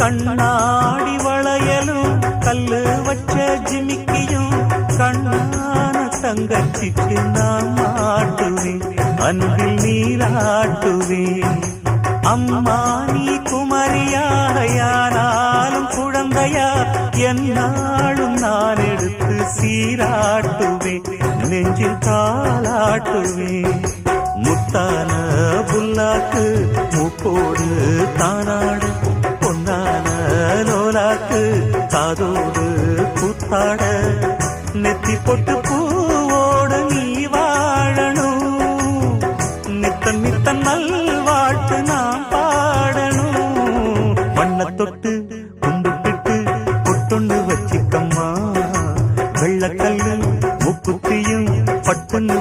கண்ணாடி வளையலும் கல்லு வச்ச ஜிமிக்கியும் கண்ணான தங்கச்சிக்கு நான் மாட்டுவேன், அன்பில் நீராட்டுவேன். அம்மா நீ குமரியாயானாலும் குழந்தையா என்னாலும் நான் எடுத்து சீராட்டுவேன், நெஞ்சில் தாளாட்டுவேன். முத்தான புல்லாக்கு மூக்கோடு தானாடு, பொன்னான லோலாக்கு காதோடு கூத்தாட, நெத்தி பொட்டு பூவோடு நீ வாழணும், நித்தன் நித்தன் நல்வாழ்த்து நான் பாடணும். வண்ண தொட்டு கும்பிட்டு பொட்டொண்டு வச்சிக்கம்மா, வெள்ளக்கல்லு முக்குத்தியும் பட்டுன்னு